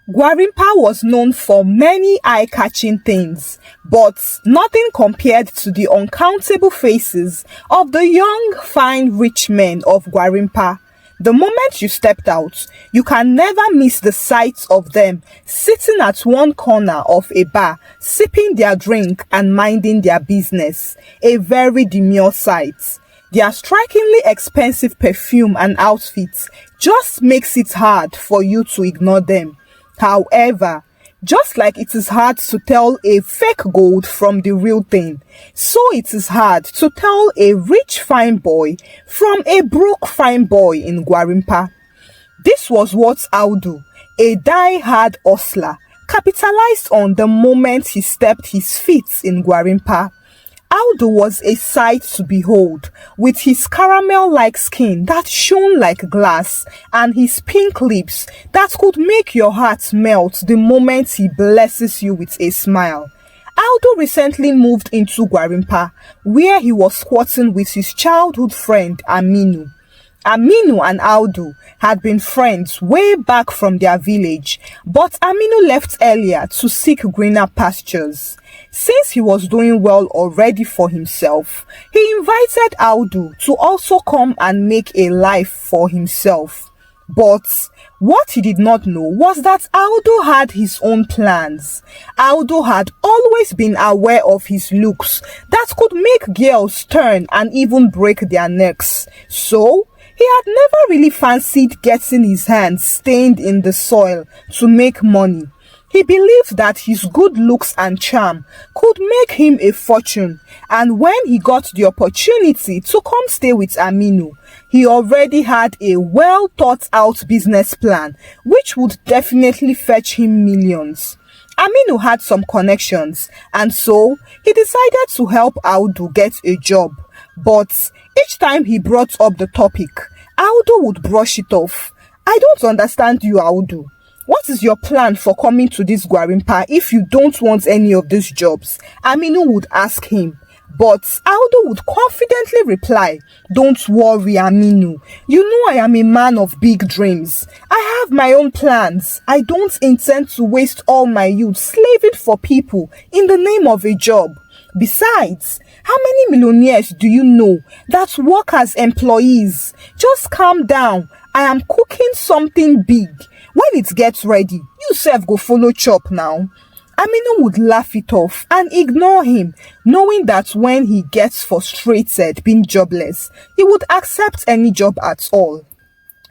Gwarimpa was known for many eye-catching things, but nothing compared to the uncountable faces of the young, fine, rich men of Gwarimpa. The moment you stepped out, you can never miss the sight of them sitting at one corner of a bar, sipping their drink and minding their business. A very demure sight. Their strikingly expensive perfume and outfits just makes it hard for you to ignore them. However, just like it is hard to tell a fake gold from the real thing, so it is hard to tell a rich fine boy from a broke fine boy in Gwarimpa. This was what Audu, a die-hard hustler, capitalized on the moment he stepped his feet in Gwarimpa. Audu was a sight to behold, with his caramel-like skin that shone like glass and his pink lips that could make your heart melt the moment he blesses you with a smile. Audu recently moved into Gwarimpa, where he was squatting with his childhood friend Aminu. Aminu and Audu had been friends way back from their village, but Aminu left earlier to seek greener pastures. Since he was doing well already for himself, he invited Audu to also come and make a life for himself. But what he did not know was that Audu had his own plans. Audu had always been aware of his looks that could make girls turn and even break their necks. So, he had never really fancied getting his hands stained in the soil to make money. He believed that his good looks and charm could make him a fortune, and when he got the opportunity to come stay with Aminu, he already had a well thought out business plan which would definitely fetch him millions. Aminu had some connections, and so he decided to help Audu get a job. But each time he brought up the topic, Audu would brush it off. "I don't understand you, Audu. What is your plan for coming to this Gwarimpa if you don't want any of these jobs?" Aminu would ask him. But Audu would confidently reply, "Don't worry, Aminu. You know I am a man of big dreams. I have my own plans. I don't intend to waste all my youth slaving for people in the name of a job. Besides, how many millionaires do you know that work as employees? Just calm down. I am cooking something big. When it gets ready, you self go follow chop now." Aminu would laugh it off and ignore him, knowing that when he gets frustrated being jobless, he would accept any job at all.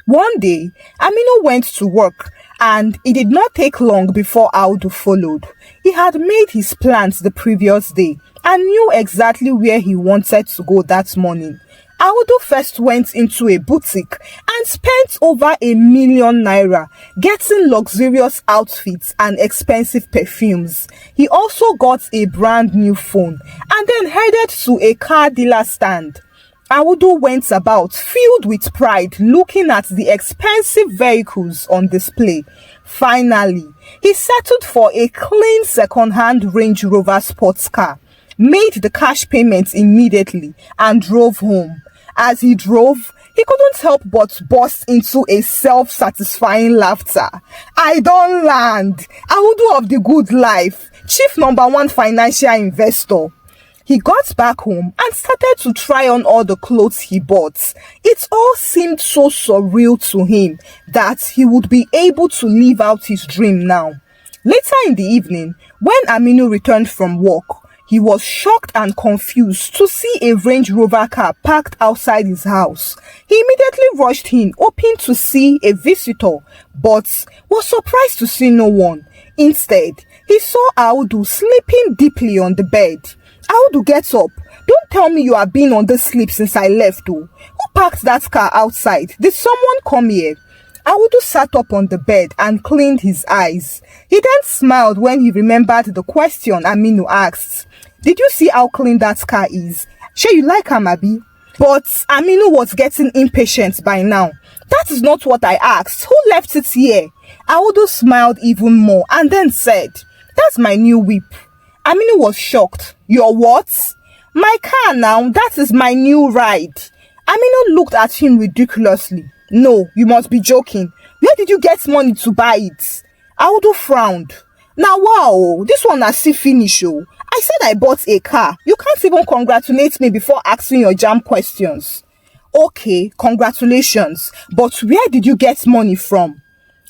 One day, Aminu went to work, and it did not take long before Audu followed. He had made his plans the previous day and knew exactly where he wanted to go that morning. Audu first went into a boutique and spent over ₦1,000,000 getting luxurious outfits and expensive perfumes. He also got a brand new phone and then headed to a car dealer stand. Audu went about filled with pride looking at the expensive vehicles on display. Finally, he settled for a clean second-hand Range Rover sports car, made the cash payment immediately and drove home. As he drove, he couldn't help but burst into a self-satisfying laughter. "I don't land. Audu of the good life, chief #1 financial investor." He got back home and started to try on all the clothes he bought. It all seemed so surreal to him that he would be able to live out his dream now. Later in the evening, when Aminu returned from work, he was shocked and confused to see a Range Rover car parked outside his house. He immediately rushed in, hoping to see a visitor, but was surprised to see no one. Instead, he saw Audu sleeping deeply on the bed. "Audu, get up. Don't tell me you have been on this sleep since I left, though. Who parked that car outside? Did someone come here?" Audu sat up on the bed and cleaned his eyes. He then smiled when he remembered the question Aminu asked. "Did you see how clean that car is? Sure you like am, Abi?" But Aminu was getting impatient by now. "That is not what I asked. Who left it here?" Audu smiled even more and then said, "That's my new whip." Aminu was shocked. "Your what?" "My car now, that is my new ride." Aminu looked at him ridiculously. "No, you must be joking. Where did you get money to buy it?" Audu frowned. Now wow, this one has still finish oh. I said I bought a car. You can't even congratulate me before asking your jam questions. Okay, congratulations, but where did you get money from?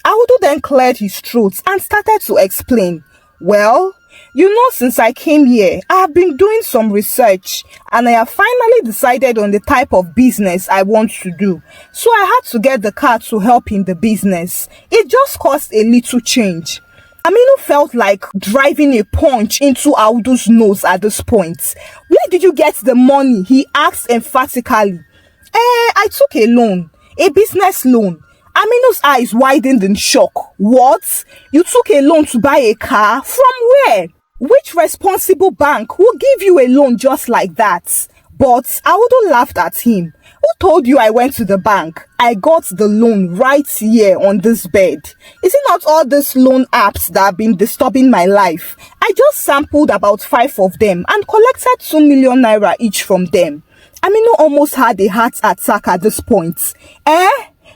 Audu then cleared his throat and started to explain. Well, you know, since I came here, I have been doing some research and I have finally decided on the type of business I want to do. So I had to get the car to help in the business. It just cost a little change. Aminu felt like driving a punch into Audu's nose at this point. Where did you get the money? He asked emphatically. I took a loan, a business loan. Aminu's eyes widened in shock. What? You took a loan to buy a car? From where? Which responsible bank will give you a loan just like that? But Audu laughed at him. Who told you I went to the bank? I got the loan right here on this bed. Is it not all these loan apps that have been disturbing my life? I just sampled about 5 of them and collected 2 million naira each from them. Aminu almost had a heart attack at this point.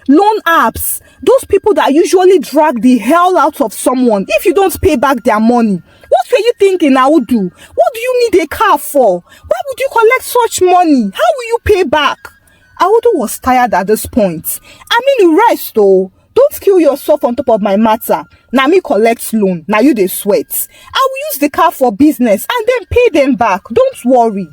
Loan apps, those people that usually drag the hell out of someone if you don't pay back their money. What were you thinking, Audu? What do you need a car for? Why would you collect such money? How will you pay back? Audu was tired at this point. Rest oh. Don't kill yourself on top of my matter. Now me collect loan, now you dey sweat. I will use the car for business and then pay them back. Don't worry.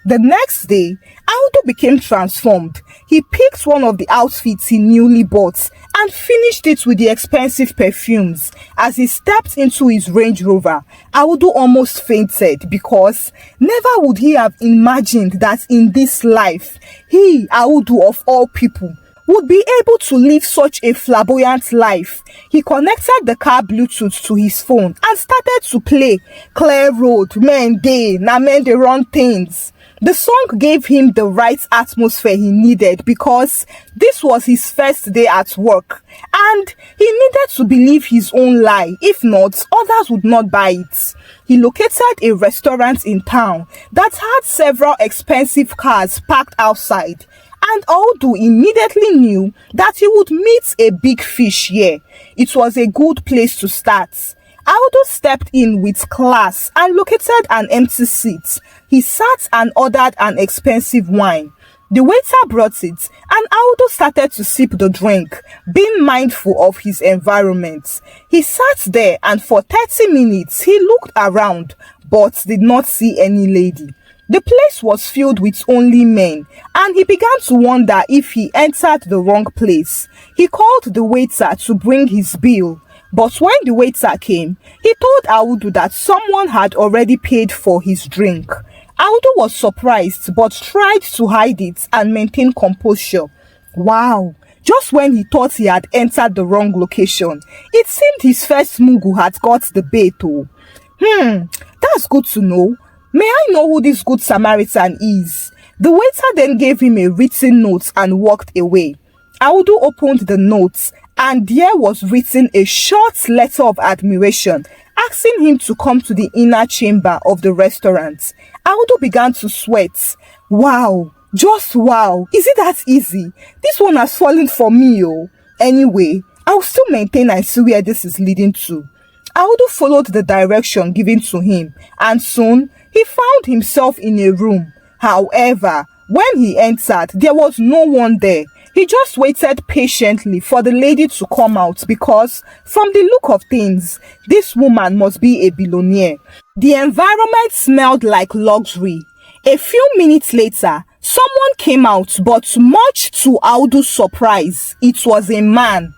The next day, Audu became transformed. He picked one of the outfits he newly bought and finished it with the expensive perfumes. As he stepped into his Range Rover, Audu almost fainted because never would he have imagined that in this life, he, Audu of all people, would be able to live such a flamboyant life. He connected the car Bluetooth to his phone and started to play Clear Road, Men Day, Na Men Dey Run Things. The song gave him the right atmosphere he needed because this was his first day at work and he needed to believe his own lie. If not, others would not buy it. He located a restaurant in town that had several expensive cars parked outside, and Audu immediately knew that he would meet a big fish here. It was a good place to start. Audu stepped in with class and located an empty seat. He sat and ordered an expensive wine. The waiter brought it and Audu started to sip the drink, being mindful of his environment. He sat there and for 30 minutes he looked around but did not see any lady. The place was filled with only men and he began to wonder if he entered the wrong place. He called the waiter to bring his bill. But when the waiter came, he told Audu that someone had already paid for his drink. Audu was surprised but tried to hide it and maintain composure. Wow! Just when he thought he had entered the wrong location, it seemed his first mugu had got the bait oh. That's good to know. May I know who this good Samaritan is? The waiter then gave him a written note and walked away. Audu opened the note and there was written a short letter of admiration asking him to come to the inner chamber of the restaurant. Audu began to sweat. Wow, just wow. Is it that easy? This one has fallen for me oh. Anyway, I'll still maintain I see where this is leading to. Audu followed the direction given to him and soon he found himself in a room. However, when he entered, there was no one there. He just waited patiently for the lady to come out because from the look of things, this woman must be a billionaire. The environment smelled like luxury. A few minutes later, someone came out, but much to Audu's surprise, it was a man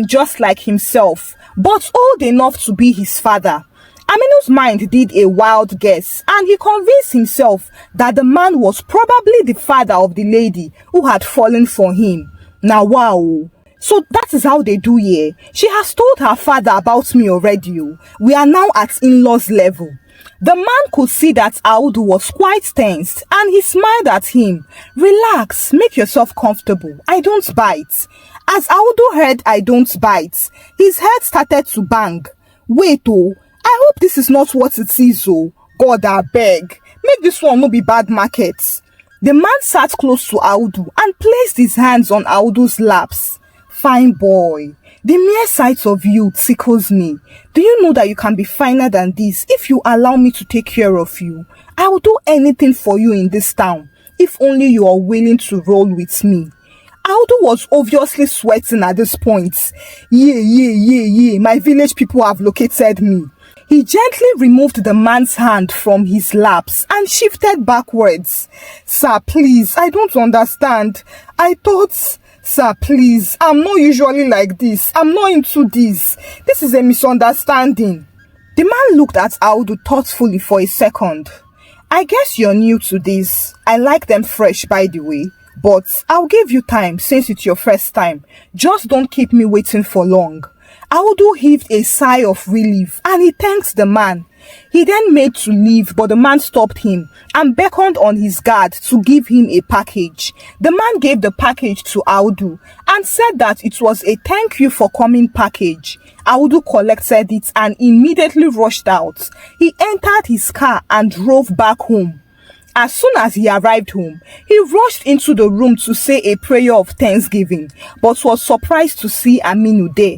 just like himself, but old enough to be his father. Aminu's mind did a wild guess and he convinced himself that the man was probably the father of the lady who had fallen for him. Now wow, so that is how they do here. She has told her father about me already. We are now at in-laws level. The man could see that Audu was quite tensed and he smiled at him. Relax, make yourself comfortable. I don't bite. As Audu heard I don't bite, his head started to bang. Wait oh, I hope this is not what it is oh. God I beg, make this one no be bad market. The man sat close to Audu and placed his hands on Audu's laps. Fine boy, The mere sight of you tickles me. Do you know that you can be finer than this if you allow me to take care of you? I will do anything for you in this town, if only you are willing to roll with me. Audu was obviously sweating at this point. Yeah, my village people have located me. He gently removed the man's hand from his laps and shifted backwards. Sir, please, I don't understand. I thought... Sir, please, I'm not usually like this. I'm not into this. This is a misunderstanding. The man looked at Audu thoughtfully for a second. I guess you're new to this. I like them fresh, by the way. But I'll give you time since it's your first time. Just don't keep me waiting for long. Audu heaved a sigh of relief and he thanked the man. He then made to leave, but the man stopped him and beckoned on his guard to give him a package. The man gave the package to Audu and said that it was a thank you for coming package. Audu collected it and immediately rushed out. He entered his car and drove back home. As soon as he arrived home, he rushed into the room to say a prayer of thanksgiving, but was surprised to see Aminu there.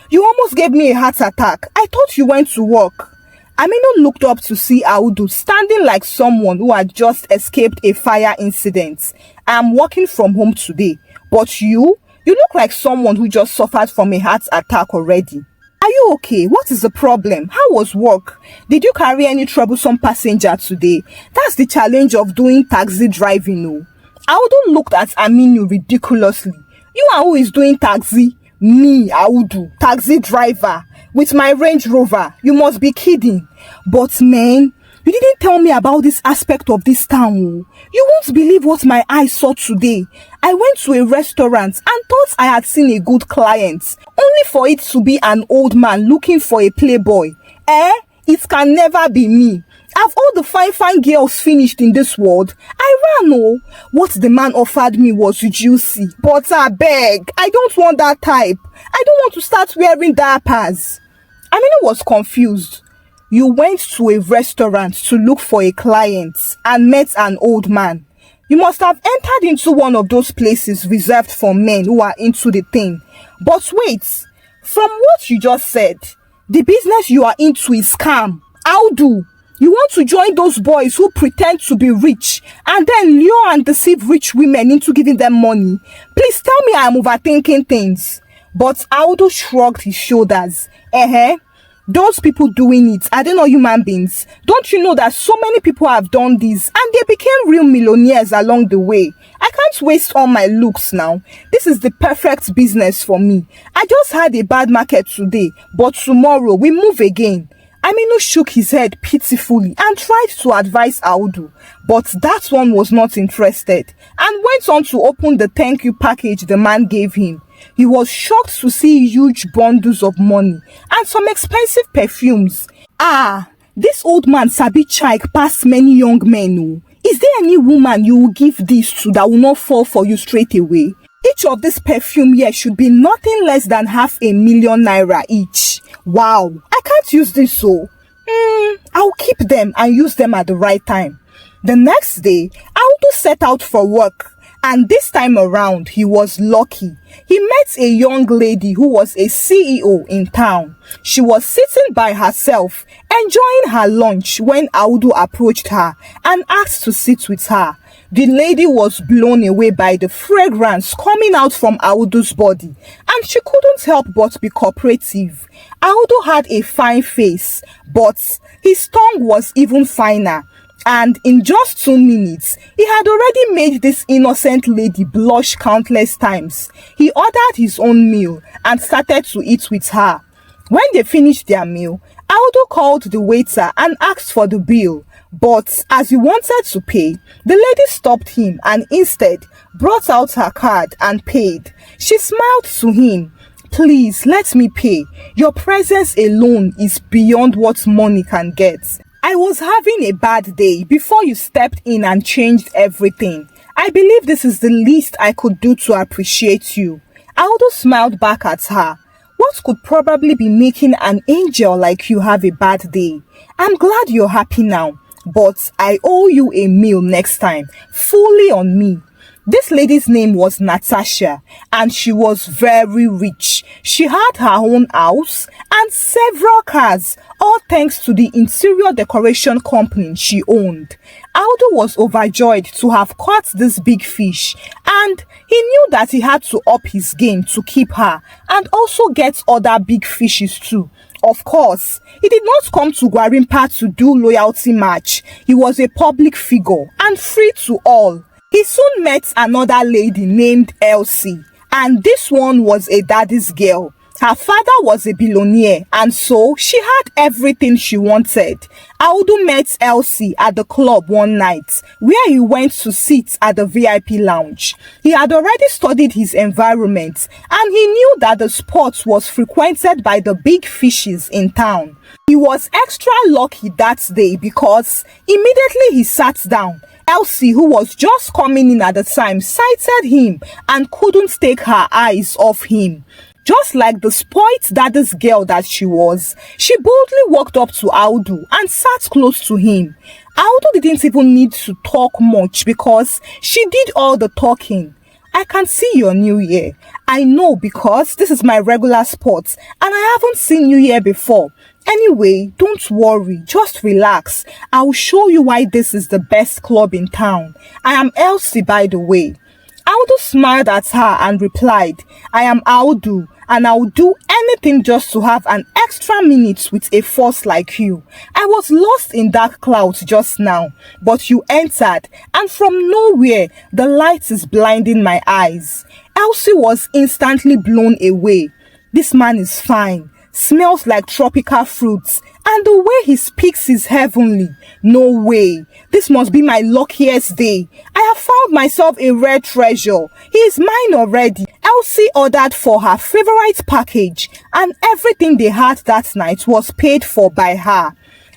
You almost gave me a heart attack. I thought you went to work. Aminu looked up to see Audu standing like someone who had just escaped a fire incident. I'm working from home today, but you look like someone who just suffered from a heart attack already. Are you okay? What is the problem? How was work? Did you carry any troublesome passenger today? That's the challenge of doing taxi driving, no? Audu looked at Aminu ridiculously. You are who is doing taxi? Me, Audu, taxi driver, with my Range Rover. You must be kidding. But man, you didn't tell me about this aspect of this town. You won't believe what my eyes saw today. I went to a restaurant and thought I had seen a good client, only for it to be an old man looking for a playboy. It can never be me. Have all the fine girls finished in this world? I ran, oh. What the man offered me was juicy. But I beg, I don't want that type. I don't want to start wearing diapers. Aminu was confused. You went to a restaurant to look for a client and met an old man. You must have entered into one of those places reserved for men who are into the thing. But wait, from what you just said, the business you are into is scam. Audu, you want to join those boys who pretend to be rich and then lure and deceive rich women into giving them money? Please tell me I am overthinking things. But Audu shrugged his shoulders. Those people doing it, are they not human beings? Don't you know that so many people have done this and they became real millionaires along the way? I can't waste all my looks now. This is the perfect business for me. I just had a bad market today, but tomorrow we move again. Aminu shook his head pitifully and tried to advise Audu, but that one was not interested and went on to open the thank you package the man gave him. He was shocked to see huge bundles of money and some expensive perfumes. This old man sabi chike past many young men. Oh. Is there any woman you will give this to that will not fall for you straight away? Each of this perfume here should be nothing less than 500,000 naira each. Wow, I can't use this so. I'll keep them and use them at the right time. The next day, Audu set out for work. And this time around, he was lucky. He met a young lady who was a CEO in town. She was sitting by herself, enjoying her lunch when Audu approached her and asked to sit with her. The lady was blown away by the fragrance coming out from Audu's body, and she couldn't help but be cooperative. Audu had a fine face, but his tongue was even finer. And in just 2 minutes, he had already made this innocent lady blush countless times. He ordered his own meal and started to eat with her. When they finished their meal, Audu called the waiter and asked for the bill. But as he wanted to pay, the lady stopped him and instead brought out her card and paid. She smiled to him. Please, let me pay. Your presence alone is beyond what money can get. I was having a bad day before you stepped in and changed everything. I believe this is the least I could do to appreciate you. Audu smiled back at her. What could probably be making an angel like you have a bad day? I'm glad you're happy now, but I owe you a meal next time, fully on me. This lady's name was Natasha, and she was very rich. She had her own house and several cars, all thanks to the interior decoration company she owned. Audu was overjoyed to have caught this big fish, and he knew that he had to up his game to keep her and also get other big fishes too. Of course, he did not come to Gwarimpa to do loyalty match. He was a public figure and free to all. He soon met another lady named Elsie, and this one was a daddy's girl. Her father was a billionaire, and so she had everything she wanted. Audu met Elsie at the club one night, where he went to sit at the VIP lounge. He had already studied his environment, and he knew that the spot was frequented by the big fishes in town. He was extra lucky that day because immediately he sat down, Elsie, who was just coming in at the time, sighted him and couldn't take her eyes off him. Just like the spoilt daddy's girl that she was, she boldly walked up to Audu and sat close to him. Audu didn't even need to talk much because she did all the talking. I can see you're new here. I know because this is my regular spot and I haven't seen you here before. Anyway, don't worry, just relax. I'll show you why this is the best club in town. I am Elsie, by the way. Audu smiled at her and replied, I am Audu, and I'll do anything just to have an extra minute with a force like you. I was lost in dark clouds just now, but you entered, and from nowhere, the light is blinding my eyes. Elsie was instantly blown away. This man is fine, smells like tropical fruits, and the way he speaks is heavenly. No way. This must be my luckiest day. I have found myself a rare treasure. He is mine already. Elsie ordered for her favorite package, and everything they had that night was paid for by her.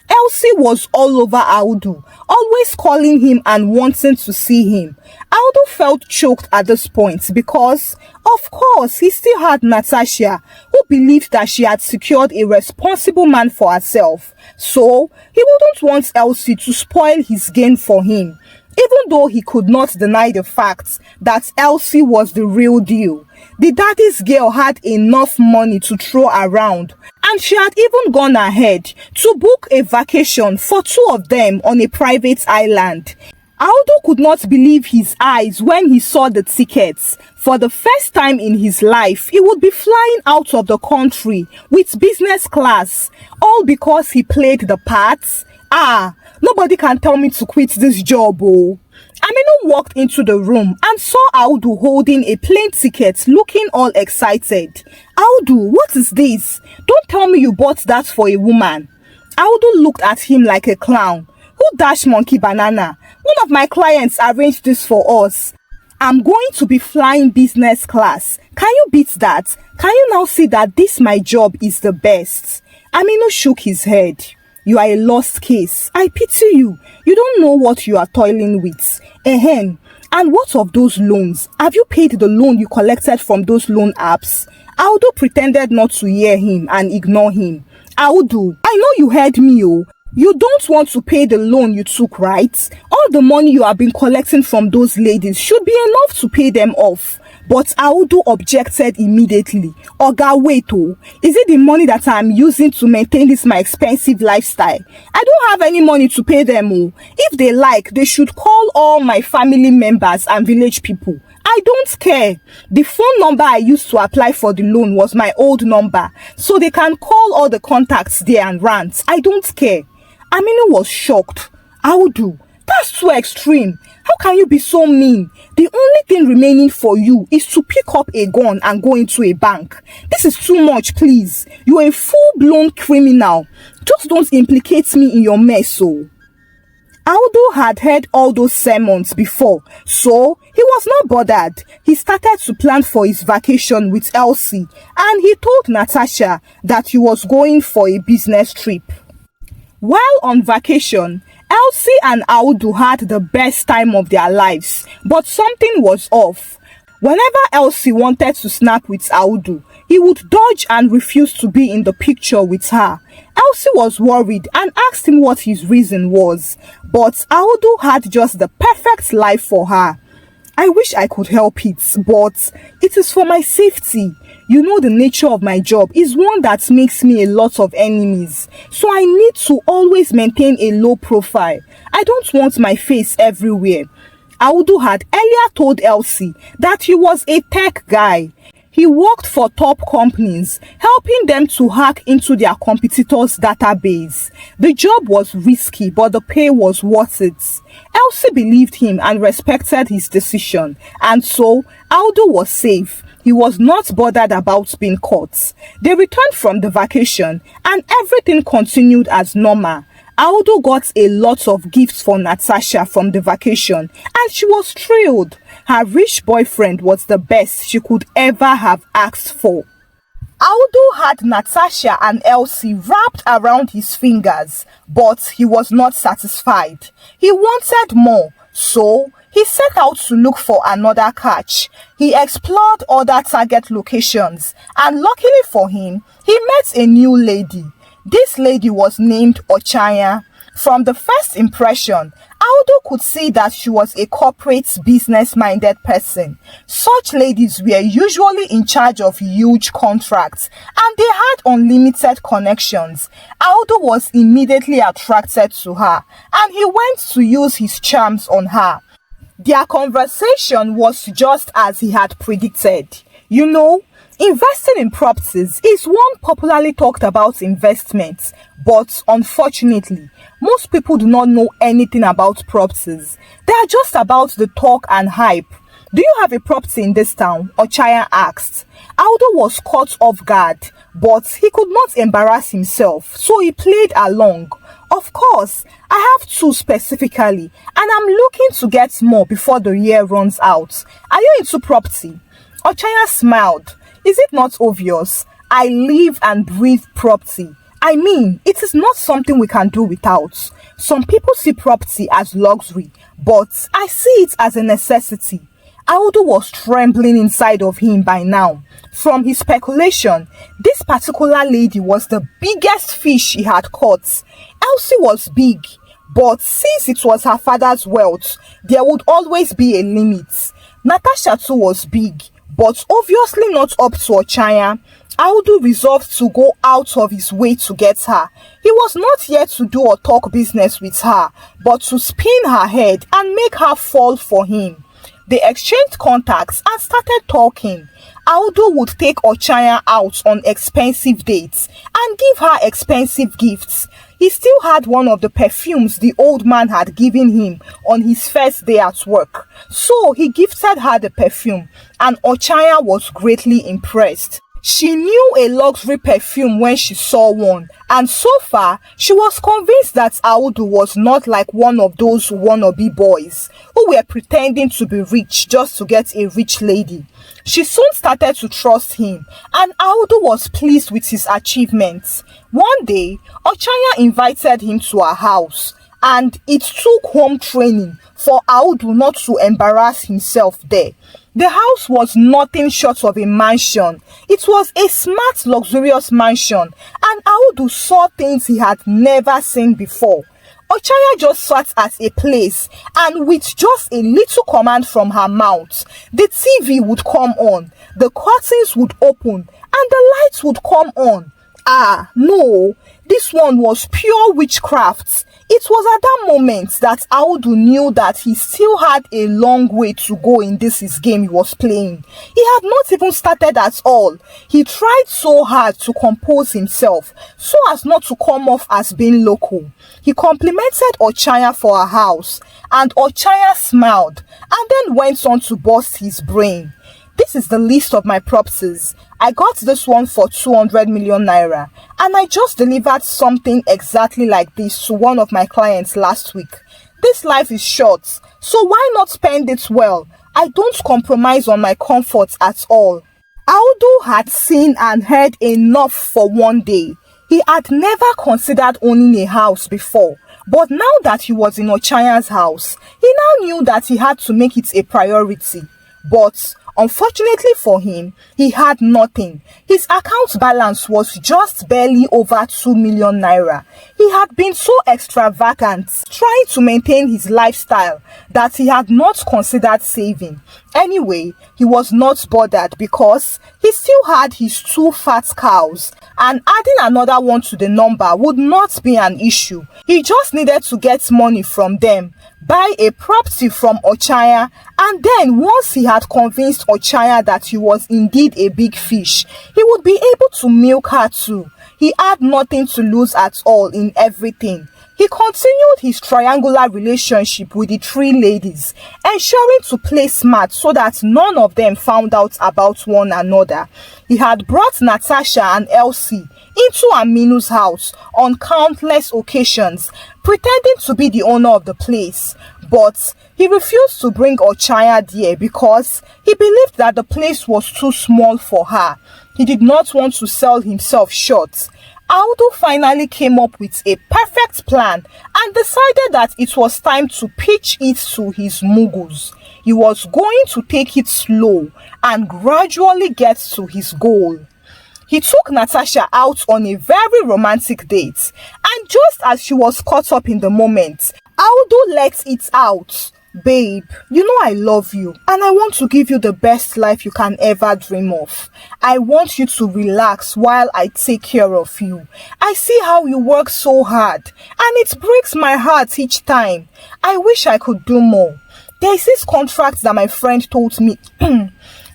Elsie was all over Audu, always calling him and wanting to see him. Audu felt choked at this point because, of course, he still had Natasha, who believed that she had secured a responsible man for herself. So, he wouldn't want Elsie to spoil his game for him, even though he could not deny the fact that Elsie was the real deal. The daddy's girl had enough money to throw around, and she had even gone ahead to book a vacation for two of them on a private island. Audu could not believe his eyes when he saw the tickets. For the first time in his life, he would be flying out of the country with business class, all because he played the part. Nobody can tell me to quit this job, oh. Aminu walked into the room and saw Audu holding a plane ticket, looking all excited. Audu, what is this? Don't tell me you bought that for a woman. Audu looked at him like a clown. Who dashed monkey banana? One of my clients arranged this for us. I'm going to be flying business class. Can you beat that? Can you now see that this my job is the best? Aminu shook his head. You are a lost case. I pity you. You don't know what you are toiling with. And what of those loans? Have you paid the loan you collected from those loan apps? Audu pretended not to hear him and ignore him. Audu, I know you heard me, oh. You don't want to pay the loan you took, right? All the money you have been collecting from those ladies should be enough to pay them off. But Audu objected immediately. Oga, wait, oh. Is it the money that I'm using to maintain this my expensive lifestyle? I don't have any money to pay them, oh. If they like, they should call all my family members and village people. I don't care. The phone number I used to apply for the loan was my old number, so they can call all the contacts there and rant. I don't care. Aminu was shocked. Audu, that's too extreme. How can you be so mean? The only thing remaining for you is to pick up a gun and go into a bank. This is too much, please. You're a full-blown criminal. Just don't implicate me in your mess, so. Audu had heard all those sermons before, so he was not bothered. He started to plan for his vacation with Elsie, and he told Natasha that he was going for a business trip. While on vacation, Elsie and Audu had the best time of their lives, but something was off. Whenever Elsie wanted to snap with Audu, he would dodge and refuse to be in the picture with her. Elsie was worried and asked him what his reason was, but Audu had just the perfect life for her. I wish I could help it, but it is for my safety. You know, the nature of my job is one that makes me a lot of enemies. So I need to always maintain a low profile. I don't want my face everywhere. Audu had earlier told Elsie that he was a tech guy. He worked for top companies, helping them to hack into their competitors' database. The job was risky, but the pay was worth it. Elsie believed him and respected his decision, and so Audu was safe. He was not bothered about being caught. They returned from the vacation, and everything continued as normal. Audu got a lot of gifts for Natasha from the vacation, and she was thrilled. Her rich boyfriend was the best she could ever have asked for. Audu had Natasha and Elsie wrapped around his fingers, but he was not satisfied. He wanted more, so he set out to look for another catch. He explored other target locations, and luckily for him, he met a new lady. This lady was named Ochanya. From the first impression, Audu could see that she was a corporate, business-minded person. Such ladies were usually in charge of huge contracts, and they had unlimited connections. Audu was immediately attracted to her, and he went to use his charms on her. Their conversation was just as he had predicted. You know, investing in properties is one popularly talked about investment, but unfortunately, most people do not know anything about properties. They are just about the talk and hype. Do you have a property in this town? Ochaya asked. Audu was caught off guard, but he could not embarrass himself, so he played along. Of course, I have two specifically, and I'm looking to get more before the year runs out. Are you into property? Ochaya smiled. Is it not obvious? I live and breathe property. I mean, it is not something we can do without. Some people see property as luxury, but I see it as a necessity. Audu was trembling inside of him by now. From his speculation, this particular lady was the biggest fish he had caught. Elsie was big, but since it was her father's wealth, there would always be a limit. Natasha too was big, but obviously not up to Ochanya. Audu resolved to go out of his way to get her. He was not here to do or talk business with her, but to spin her head and make her fall for him. They exchanged contacts and started talking. Audu would take Ochanya out on expensive dates and give her expensive gifts. He still had one of the perfumes the old man had given him on his first day at work. So he gifted her the perfume, and Ochanya was greatly impressed. She knew a luxury perfume when she saw one, and so far, she was convinced that Audu was not like one of those wannabe boys who were pretending to be rich just to get a rich lady. She soon started to trust him, and Audu was pleased with his achievements. One day, Ochanya invited him to her house, and it took home training for Audu not to embarrass himself there. The house was nothing short of a mansion. It was a smart, luxurious mansion, and Audu saw things he had never seen before. Ochanya just sat at a place, and with just a little command from her mouth, the TV would come on, the curtains would open, and the lights would come on. Ah, no, this one was pure witchcraft. It was at that moment that Audu knew that he still had a long way to go in this his game he was playing. He had not even started at all. He tried so hard to compose himself so as not to come off as being local. He complimented Ochanya for her house, and Ochanya smiled and then went on to burst his brain. This is the list of my properties. I got this one for 200 million naira, and I just delivered something exactly like this to one of my clients last week. This life is short, so why not spend it well? I don't compromise on my comforts at all. Audu had seen and heard enough for one day. He had never considered owning a house before, but now that he was in Ochanya's house, he now knew that he had to make it a priority. But Unfortunately for him, he had nothing. His account balance was just barely over 2 million naira. He had been so extravagant, trying to maintain his lifestyle, that he had not considered saving. Anyway, he was not bothered because he still had his 2 fat cows, and adding another one to the number would not be an issue. He just needed to get money from them, buy a property from Ochaya, and then once he had convinced Ochaya that he was indeed a big fish, he would be able to milk her too. He had nothing to lose at all in everything. He continued his triangular relationship with the 3 ladies, ensuring to play smart so that none of them found out about one another. He had brought Natasha and Elsie into Aminu's house on countless occasions, pretending to be the owner of the place. But he refused to bring Ochaya there because he believed that the place was too small for her. He did not want to sell himself short. Audu finally came up with a perfect plan and decided that it was time to pitch it to his mugus. He was going to take it slow and gradually get to his goal. He took Natasha out on a very romantic date, and just as she was caught up in the moment, Audu let it out. Babe, you know I love you and I want to give you the best life you can ever dream of. I want you to relax while I take care of you. I see how you work so hard and it breaks my heart each time. I wish I could do more. There is this contract that my friend told me.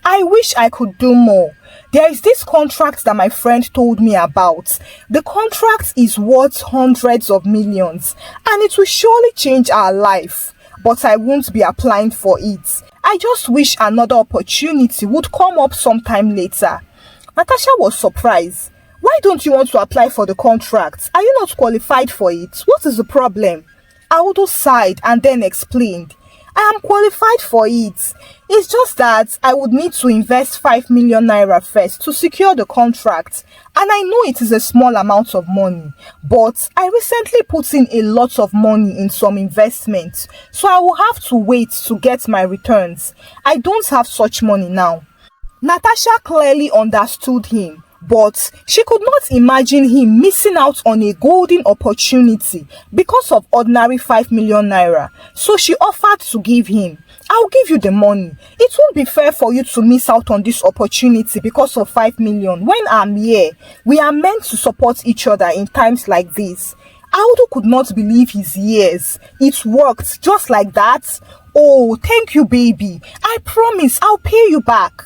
I wish I could do more. There is this contract that my friend told me about. The contract is worth hundreds of millions and it will surely change our life. But I won't be applying for it. I just wish another opportunity would come up sometime later. Natasha was surprised. Why don't you want to apply for the contract? Are you not qualified for it? What is the problem? Audu sighed and then explained. I am qualified for it. It's just that I would need to invest 5 million naira first to secure the contract. And I know it is a small amount of money, but I recently put in a lot of money in some investments, so I will have to wait to get my returns. I don't have such money now. Natasha clearly understood him, but she could not imagine him missing out on a golden opportunity because of ordinary 5 million naira. So she offered to give him. I'll give you the money. It won't be fair for you to miss out on this opportunity because of 5 million. When I'm here, we are meant to support each other in times like this. Audu could not believe his ears. It worked just like that. Oh, thank you, baby. I promise I'll pay you back.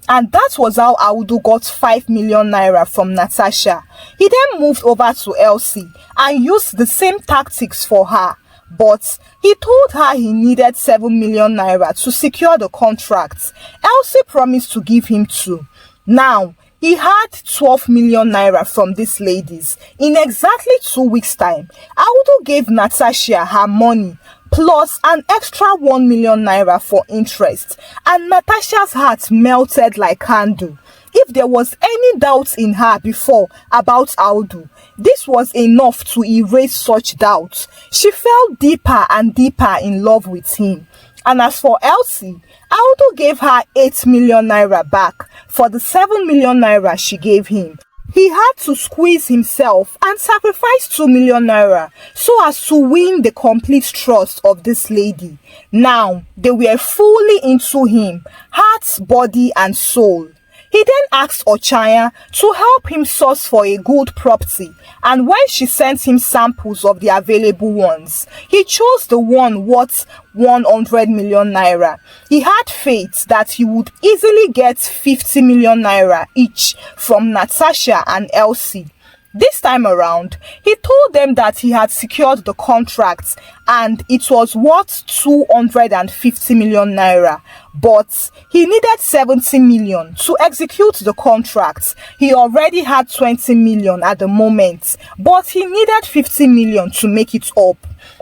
And that was how Audu got 5 million naira from Natasha. He then moved over to Elsie and used the same tactics for her. But he told her he needed 7 million naira to secure the contract. Elsie promised to give him 2. Now, he had 12 million naira from these ladies. In exactly 2 weeks' time, Audu gave Natasha her money plus an extra 1 million naira for interest, and Natasha's heart melted like candle. If there was any doubt in her before about Audu, this was enough to erase such doubts. She fell deeper and deeper in love with him. And as for Elsie, Audu gave her 8 million naira back for the 7 million naira she gave him. He had to squeeze himself and sacrifice 2 million naira so as to win the complete trust of this lady. Now, they were fully into him, heart, body and soul. He then asked Ochaya to help him source for a good property, and when she sent him samples of the available ones, he chose the one worth 100 million naira. He had faith that he would easily get 50 million naira each from Natasha and Elsie. This time around, he told them that he had secured the contract and it was worth 250 million naira. But he needed 70 million to execute the contract. He already had 20 million at the moment, but he needed 50 million to make it up.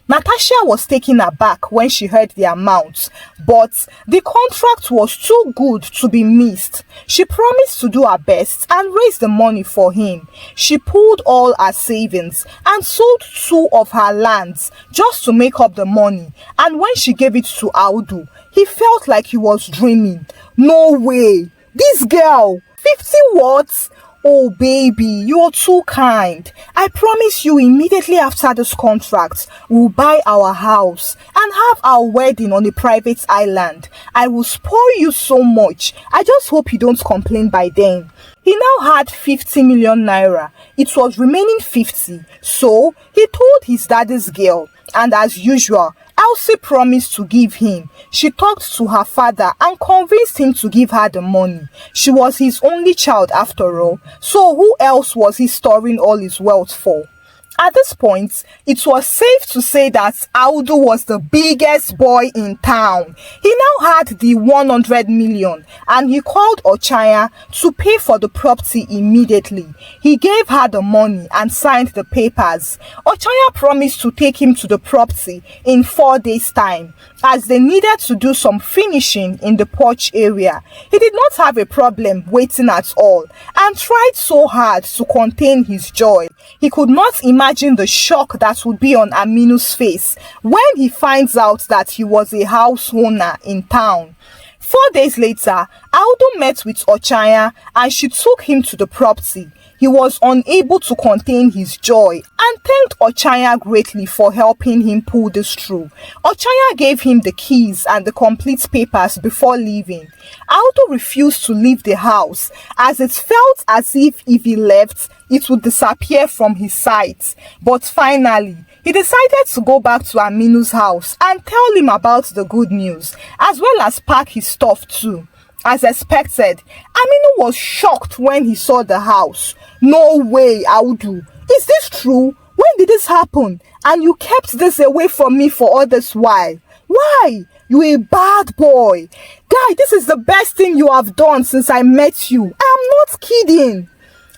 Natasha was taken aback when she heard the amount, but the contract was too good to be missed. She promised to do her best and raise the money for him. She pulled all her savings and sold 2 of her lands just to make up the money, and when she gave it to Audu, he felt like he was dreaming. No way. This girl, 50 what? Oh baby, you're too kind. I promise you immediately after this contract, we'll buy our house and have our wedding on a private island. I will spoil you so much. I just hope you don't complain by then. He now had 50 million naira. It was remaining 50. So he told his daddy's girl, and as usual, Elsie promised to give him. She talked to her father and convinced him to give her the money. She was his only child after all, so who else was he storing all his wealth for? At this point, it was safe to say that Audu was the biggest boy in town. He now had the 100 million and he called Ochaya to pay for the property immediately. He gave her the money and signed the papers. Ochaya promised to take him to the property in 4 days' time, as they needed to do some finishing in the porch area. He did not have a problem waiting at all and tried so hard to contain his joy. He could not imagine the shock that would be on Aminu's face when he finds out that he was a house owner in town. 4 days later, Audu met with Ochaya and she took him to the property. He was unable to contain his joy and thanked Ochaya greatly for helping him pull this through. Ochaya gave him the keys and the complete papers before leaving. Audu refused to leave the house as it felt as if he left, it would disappear from his sight. But finally, he decided to go back to Aminu's house and tell him about the good news, as well as pack his stuff too. As expected, Aminu was shocked when he saw the house. No way, Audu. Is this true? When did this happen? And you kept this away from me for all this while. Why? You a bad boy. Guy, this is the best thing you have done since I met you. I'm not kidding.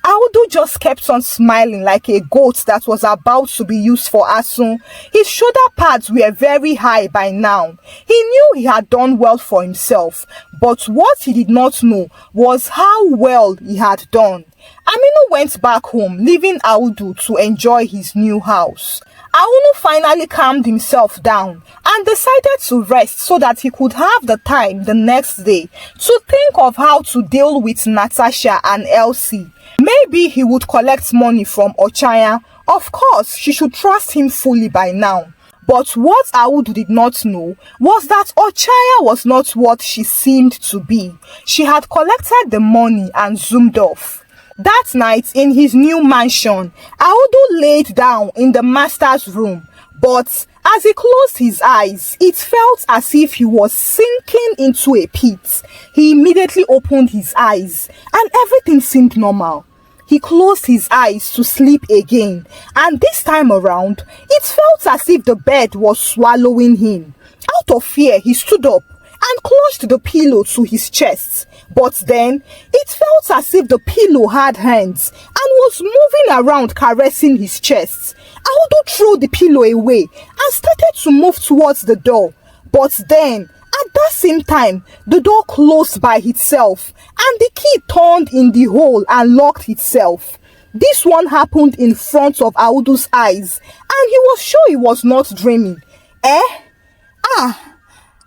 Audu just kept on smiling like a goat that was about to be used for asun. His shoulder pads were very high by now. He knew he had done well for himself, but what he did not know was how well he had done. Aminu went back home, leaving Audu to enjoy his new house. Audu finally calmed himself down and decided to rest so that he could have the time the next day to think of how to deal with Natasha and Elsie. Maybe he would collect money from Ochaya. Of course, she should trust him fully by now. But what Audu did not know was that Ochaya was not what she seemed to be. She had collected the money and zoomed off. That night in his new mansion, Audu laid down in the master's room, but as he closed his eyes, it felt as if he was sinking into a pit. He immediately opened his eyes and everything seemed normal. He closed his eyes to sleep again, and this time around, it felt as if the bed was swallowing him. Out of fear, he stood up and clutched the pillow to his chest. But then, it felt as if the pillow had hands and was moving around caressing his chest. Audu threw the pillow away and started to move towards the door. But then, at that same time, the door closed by itself and the key turned in the hole and locked itself. This one happened in front of Audu's eyes and he was sure he was not dreaming.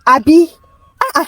Abi? Am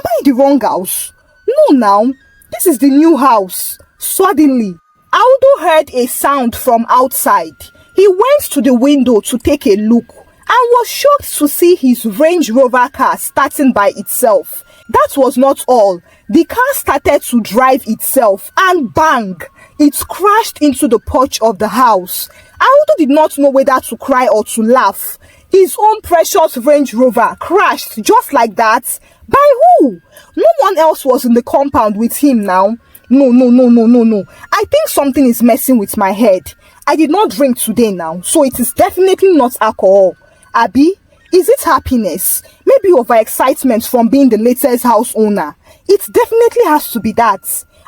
I in the wrong house? No now, this is the new house. Suddenly, Audu heard a sound from outside. He went to the window to take a look and was shocked to see his Range Rover car starting by itself. That was not all. The car started to drive itself and bang! It crashed into the porch of the house. Audu did not know whether to cry or to laugh. His own precious Range Rover crashed just like that. By who? No one else was in the compound with him now. No. I think something is messing with my head. I did not drink today now, so it is definitely not alcohol. Abi, is it happiness? Maybe overexcitement from being the latest house owner. It definitely has to be that.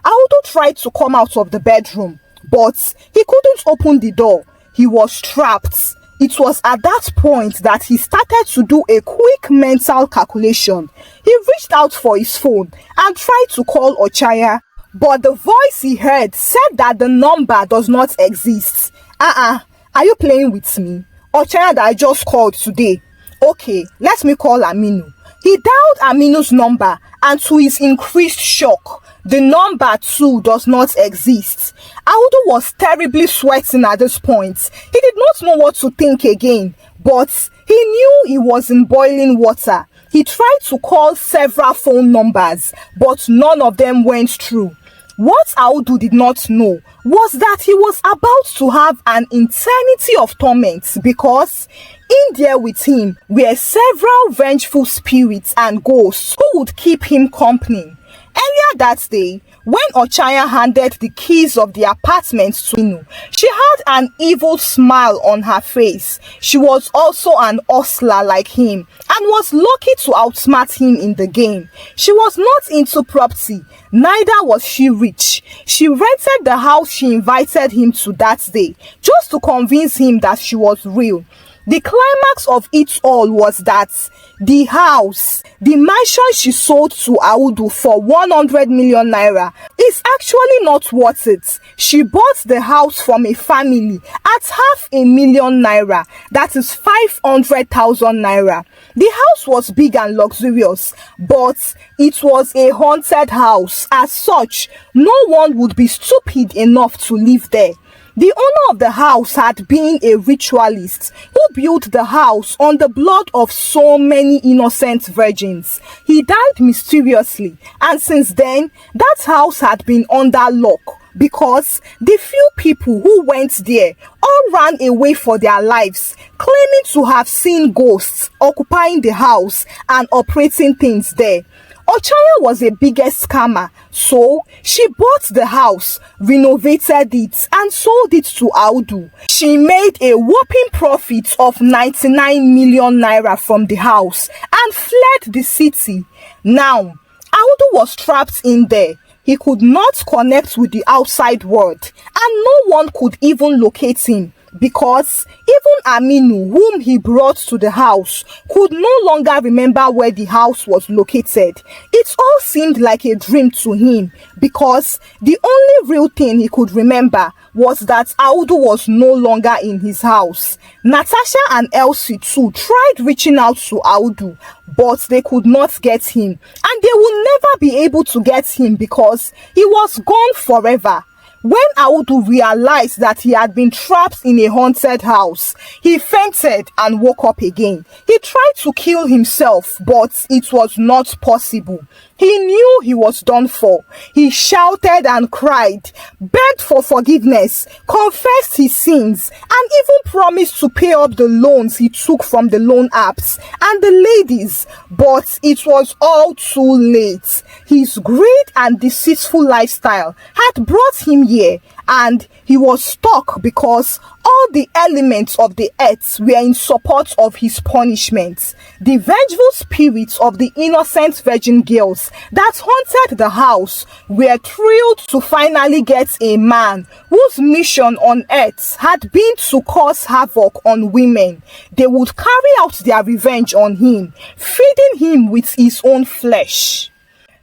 Audu tried to come out of the bedroom, but he couldn't open the door. He was trapped. It was at that point that he started to do a quick mental calculation. He reached out for his phone and tried to call Ochaya, but the voice he heard said that the number does not exist. Are you playing with me? Ochaya that I just called today. Okay, let me call Aminu. He dialed Aminu's number and to his increased shock, the number 2 does not exist. Audu was terribly sweating at this point. He did not know what to think again, but he knew he was in boiling water. He tried to call several phone numbers, but none of them went through. What Audu did not know was that he was about to have an eternity of torment, because in there with him were several vengeful spirits and ghosts who would keep him company. Earlier that day, when Ochanya handed the keys of the apartment to Inu, she had an evil smile on her face. She was also an hustler like him and was lucky to outsmart him in the game. She was not into property, neither was she rich. She rented the house she invited him to that day just to convince him that she was real. The climax of it all was that the house, the mansion she sold to Audu for 100 million naira, is actually not worth it. She bought the house from a family at 500,000 naira, that is 500,000 naira. The house was big and luxurious, but it was a haunted house. As such, no one would be stupid enough to live there. The owner of the house had been a ritualist who built the house on the blood of so many innocent virgins. He died mysteriously, and since then, that house had been under lock because the few people who went there all ran away for their lives, claiming to have seen ghosts occupying the house and operating things there. Ochanya was a biggest scammer, so she bought the house, renovated it, and sold it to Audu. She made a whopping profit of 99 million naira from the house and fled the city. Now, Audu was trapped in there. He could not connect with the outside world, and no one could even locate him, because even Aminu, whom he brought to the house, could no longer remember where the house was located. It all seemed like a dream to him, because the only real thing he could remember was that Audu was no longer in his house. Natasha and Elsie too tried reaching out to Audu, but they could not get him, and they would never be able to get him because he was gone forever. When Audu realized that he had been trapped in a haunted house, he fainted and woke up again. He tried to kill himself, but it was not possible. He knew he was done for. He shouted and cried, begged for forgiveness, confessed his sins, and even promised to pay up the loans he took from the loan apps and the ladies. But it was all too late. His greed and deceitful lifestyle had brought him here, and he was stuck because all the elements of the earth were in support of his punishment. The vengeful spirits of the innocent virgin girls that haunted the house were thrilled to finally get a man whose mission on earth had been to cause havoc on women. They would carry out their revenge on him, feeding him with his own flesh.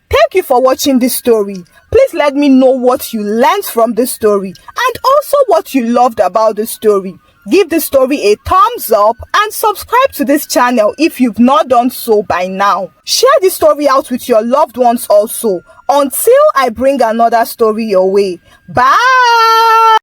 Thank you for watching this story. Please let me know what you learned from this story and also what you loved about the story. Give the story a thumbs up and subscribe to this channel if you've not done so by now. Share this story out with your loved ones also. Until I bring another story your way. Bye!